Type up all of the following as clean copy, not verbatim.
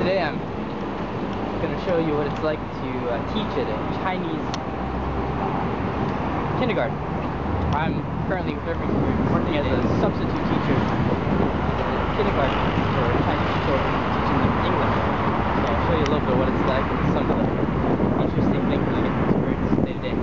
Today I'm going to show you what it's like to teach at a Chinese kindergarten. I'm currently working as a substitute teacher at kindergarten for Chinese children, teaching them English. So I'll show you a little bit of what it's like and some of the interesting things that I get to experience day to day.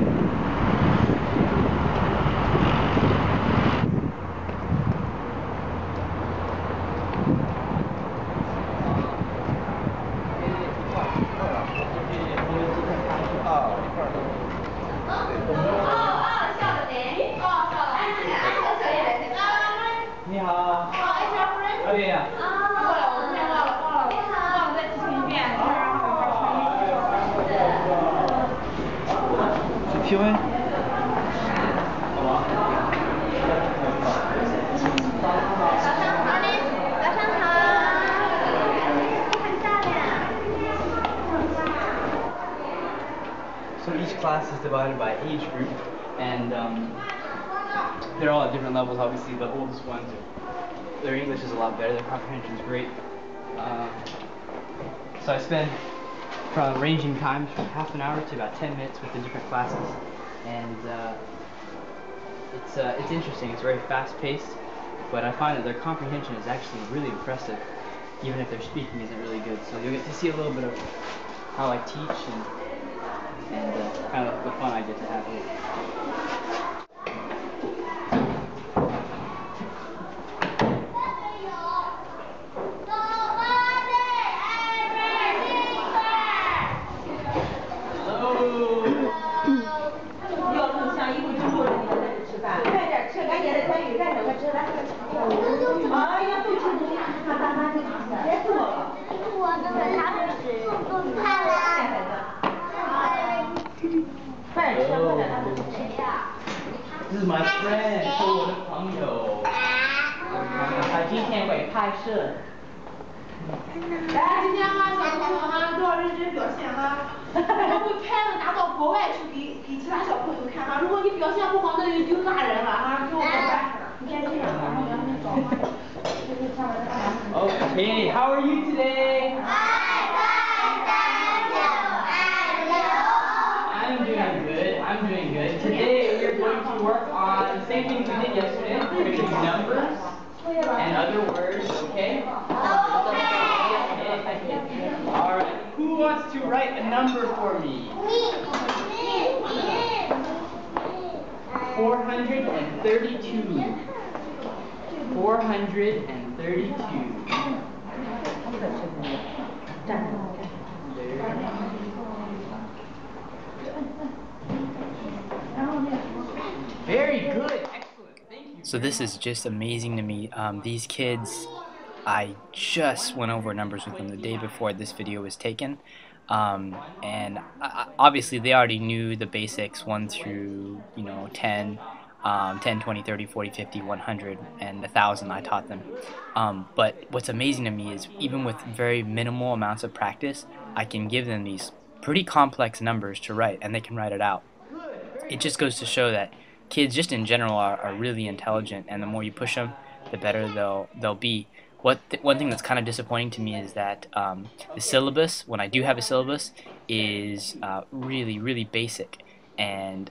So each class is divided by age group, and they're all at different levels. Obviously, the oldest ones, their English is a lot better, their comprehension is great. So I spend from ranging times from half an hour to about 10 minutes with the different classes, and it's interesting. It's very fast-paced, but I find that their comprehension is actually really impressive, even if their speaking isn't really good. So you'll get to see a little bit of how I teach and kind of the fun I get to have here. This is my friend, 是我的朋友。他今天会拍摄。来，今天哈小朋友哈都要认真表现哈。我们会拍的拿到国外去给其他小朋友看哈。如果你表现不好，那就丢大人了哈，给我们来。你先这样，然后两边走哈。Okay, how are you today? I'm doing good. I'm doing good. Today we're going to work on the same things we did yesterday. We're going to do numbers and other words, okay? Alright, who wants to write a number for me? 432. 432. Very good, excellent, thank you. So this is just amazing to me. These kids, I just went over numbers with them the day before this video was taken, and obviously they already knew the basics 1 through 10, 10, 20, 30, 40, 50, 100, and 1,000 I taught them. But what's amazing to me is even with very minimal amounts of practice, I can give them these pretty complex numbers to write, and they can write it out. It just goes to show that kids just in general are really intelligent, and the more you push them, the better they'll be. One thing that's kind of disappointing to me is that the syllabus, when I do have a syllabus, is really basic, and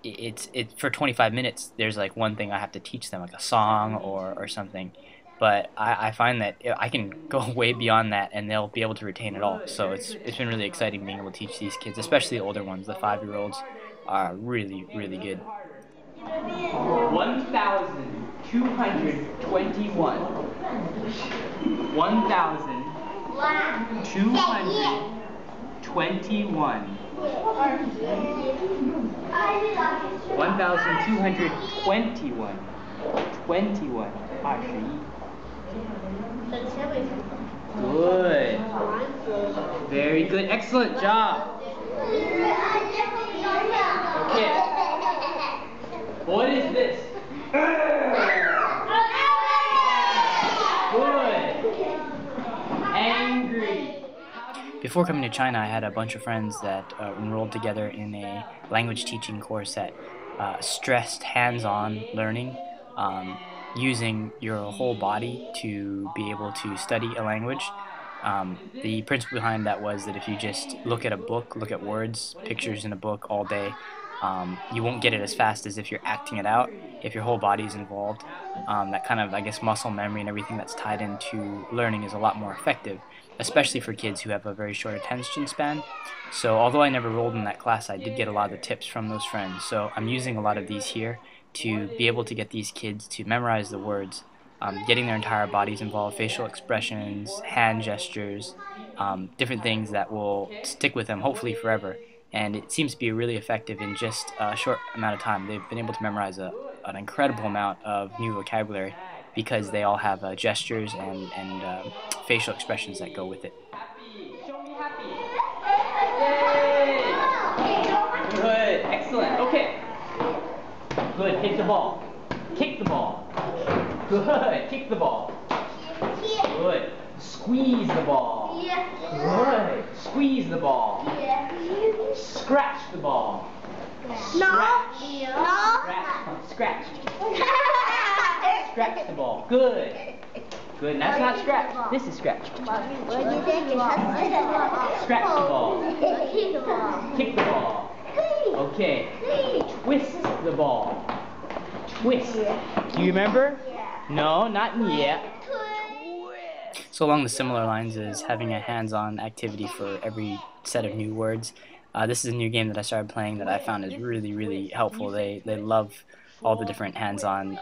it's for 25 minutes there's like one thing I have to teach them, like a song or something, but I find that I can go way beyond that and they'll be able to retain it all. So it's been really exciting being able to teach these kids, especially the older ones. The 5-year-olds are really good. 1,221. 1,221. 1,221. 21. 21. Good. Very good. Excellent job. Okay. What is this? Good. Angry. Before coming to China, I had a bunch of friends that enrolled together in a language teaching course that stressed hands-on learning, using your whole body to be able to study a language. The principle behind that was that if you just look at a book, look at words, pictures in a book all day, you won't get it as fast as if you're acting it out, if your whole body is involved. That kind of, I guess, muscle memory and everything that's tied into learning is a lot more effective, especially for kids who have a very short attention span. So although I never rolled in that class, I did get a lot of the tips from those friends. So I'm using a lot of these here to be able to get these kids to memorize the words, getting their entire bodies involved, facial expressions, hand gestures, different things that will stick with them hopefully forever. And it seems to be really effective in just a short amount of time. They've been able to memorize an incredible amount of new vocabulary because they all have gestures and facial expressions that go with it. Show me happy. Yay! Good, excellent. Okay. Good, kick the ball. Kick the ball. Good, kick the ball. Good. Squeeze the ball. Good. Squeeze the ball. Scratch the ball. Scratch. Scratch. Scratch the ball. Good. Good. That's not scratch. This is scratch. Scratch the ball. Kick the ball. Okay. Twist the ball. Twist. Do you remember? No, not yet. So along the similar lines is having a hands-on activity for every set of new words. This is a new game that I started playing that I found is really, really helpful. They love all the different hands-on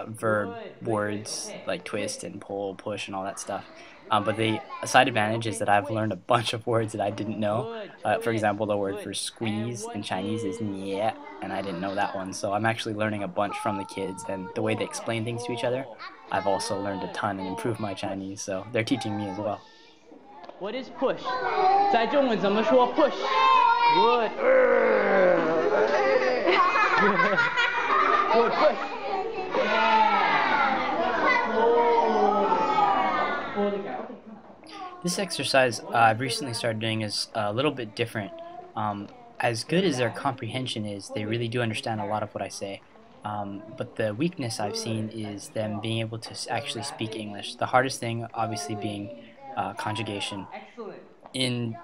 verb words like twist and pull, push, and all that stuff. But the side advantage is that I've learned a bunch of words that I didn't know. For example, the word for squeeze in Chinese is nie, and I didn't know that one. So I'm actually learning a bunch from the kids, and the way they explain things to each other, I've also learned a ton and improved my Chinese, so they're teaching me as well. What is push? 在中文怎么说 push? Good. Good push. This exercise I've recently started doing is a little bit different. As good as their comprehension is, they really do understand a lot of what I say. But the weakness I've seen is them being able to actually speak English. The hardest thing obviously being conjugation. In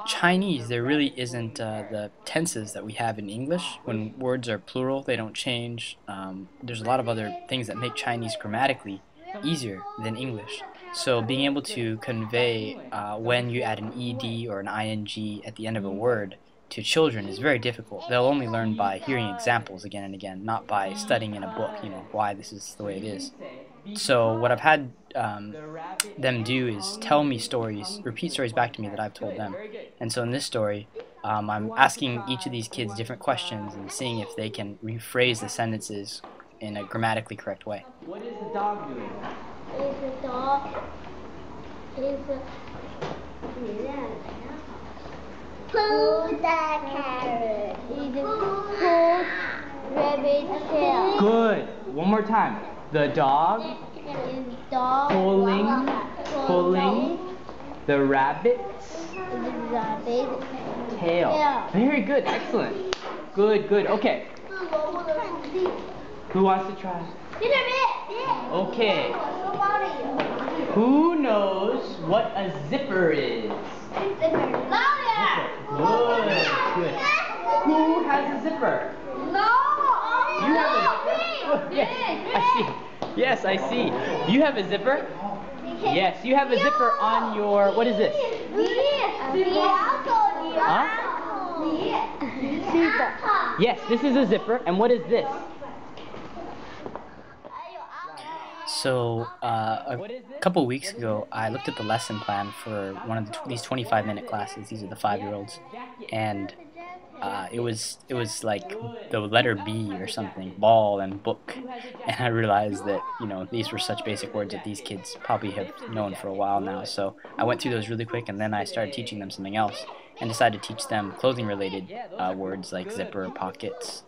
Chinese, there really isn't the tenses that we have in English. When words are plural, they don't change. There's a lot of other things that make Chinese grammatically easier than English. So being able to convey when you add an ed or an ing at the end of a word to children is very difficult. They'll only learn by hearing examples again and again, not by studying in a book, why this is the way it is. So what I've had them do is tell me stories, repeat stories back to me that I've told them. And so in this story, I'm asking each of these kids different questions and seeing if they can rephrase the sentences in a grammatically correct way. What is the dog doing? The dog is pull the carrot. Pull rabbit tail. Good. One more time. The dog Is dog pulling the rabbit's tail. Very good. Excellent. Good, good. Okay. Who wants to try? Okay. Who knows what a zipper is? Good, good. Who has a zipper? You have a zipper? Yes, I see. Yes, I see. You have a zipper? Yes, you have a zipper on your, what is this? Huh? Yes, this is a zipper. And what is this? So a couple weeks ago, I looked at the lesson plan for one of these 25-minute classes. These are the 5-year-olds, and it was like the letter B or something, ball and book, and I realized that these were such basic words that these kids probably have known for a while now. So I went through those really quick, and then I started teaching them something else, and decided to teach them clothing-related words like zipper, pockets,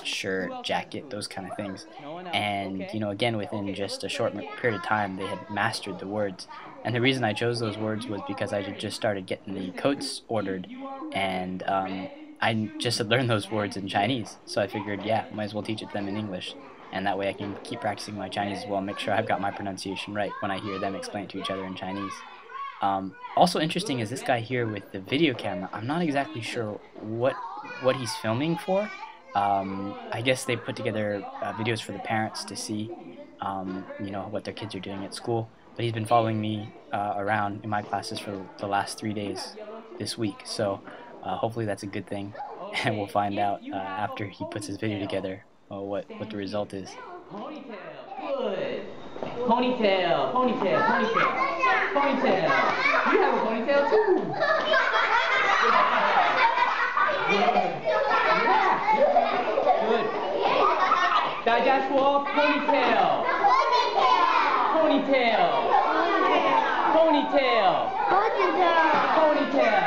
shirt, jacket, those kind of things. And again, within just a short period of time, they had mastered the words. And the reason I chose those words was because I had just started getting the coats ordered, and I just had learned those words in Chinese. So I figured, yeah, might as well teach it to them in English. and that way I can keep practicing my Chinese as well, make sure I've got my pronunciation right when I hear them explain it to each other in Chinese. Also interesting is this guy here with the video camera. I'm not exactly sure what he's filming for. I guess they put together videos for the parents to see, you know, what their kids are doing at school. But he's been following me around in my classes for the last 3 days this week. So hopefully that's a good thing, and we'll find out after he puts his video together what the result is. Ponytail. Good. Ponytail. Ponytail. Ponytail. Ponytail. You have a ponytail too. Good. 大家说 ponytail. Ponytail. Ponytail. Ponytail. Ponytail.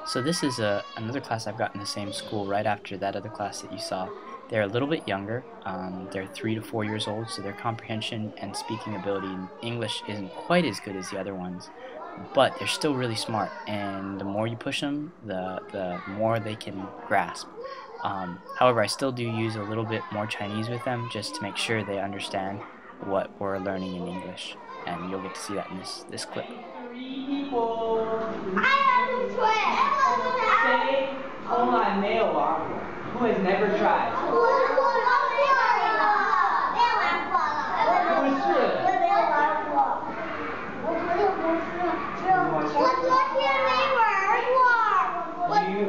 So this is another class I've got in the same school right after that other class that you saw. They're a little bit younger. They're 3 to 4 years old, so their comprehension and speaking ability in English isn't quite as good as the other ones. But they're still really smart, and the more you push them, the more they can grasp. However, I still do use a little bit more Chinese with them just to make sure they understand what we're learning in English. And you'll get to see that in this clip. Say 从来没有玩过 Who has never tried? 不是。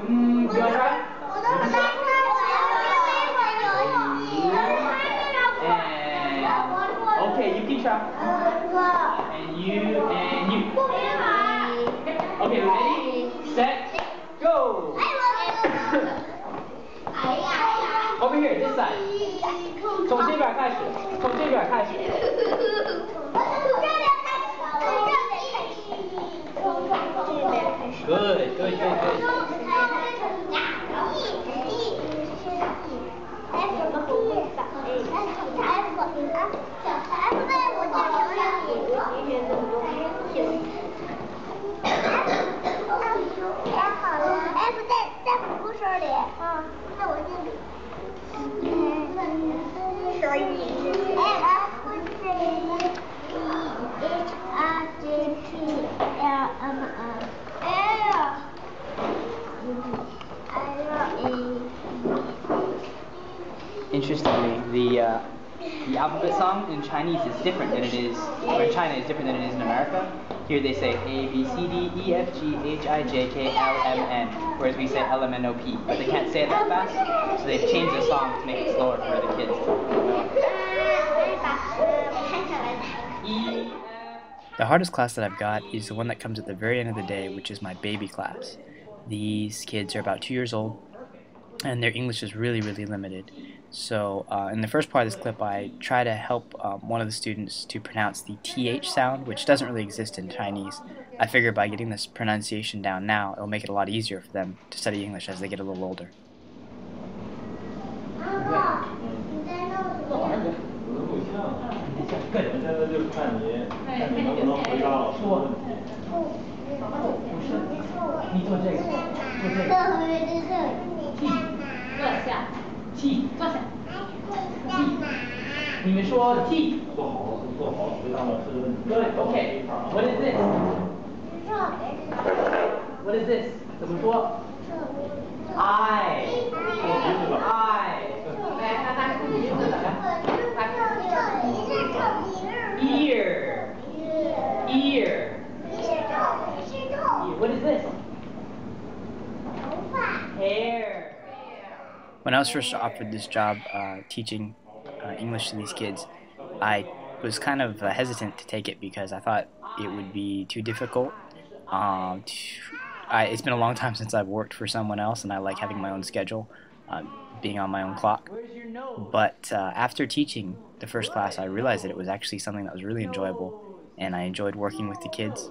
You wanna try? And okay, you can try. And you. Okay, ready, set, go. Over here, this side. 从这边开始，从这边开始。Good, good, good, good. Interestingly, the alphabet song in Chinese is different than it is, or in China is different than it is in America. Here they say A, B, C, D, E, F, G, H, I, J, K, L, M, N, whereas we say L, M, N, O, P. But they can't say it that fast, so they've changed the song to make it slower for the kids to know. The hardest class that I've got is the one that comes at the very end of the day, which is my baby class. These kids are about 2 years old, and their English is really, really limited. So in the first part of this clip, I try to help one of the students to pronounce the TH sound, which doesn't really exist in Chinese. I figure by getting this pronunciation down now, it'll make it a lot easier for them to study English as they get a little older. T， 坐下。你们说 T。Good. Okay. What is this? What is this? 怎么说 ？I. Ear. Ear. What is this? Hair. When I was first offered this job teaching English to these kids, I was kind of hesitant to take it because I thought it would be too difficult. It's been a long time since I've worked for someone else, and I like having my own schedule, being on my own clock. But after teaching the first class, I realized that it was actually something that was really enjoyable, and I enjoyed working with the kids.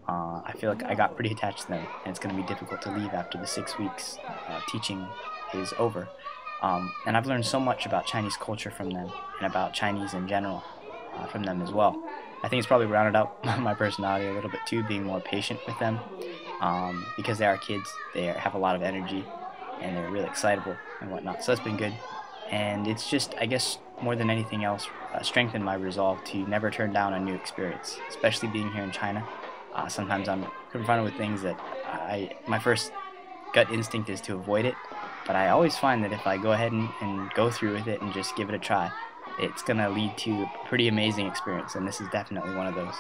I feel like I got pretty attached to them, and it's going to be difficult to leave after the 6 weeks teaching is over. And I've learned so much about Chinese culture from them, and about Chinese in general from them as well. I think it's probably rounded out my personality a little bit too, being more patient with them, because they are kids. They have a lot of energy, and they're really excitable and whatnot. So that's been good, and it's just, I guess, more than anything else, strengthened my resolve to never turn down a new experience, especially being here in China. Sometimes I'm confronted with things that my first gut instinct is to avoid it, but I always find that if I go ahead and go through with it and just give it a try, it's going to lead to a pretty amazing experience, and this is definitely one of those.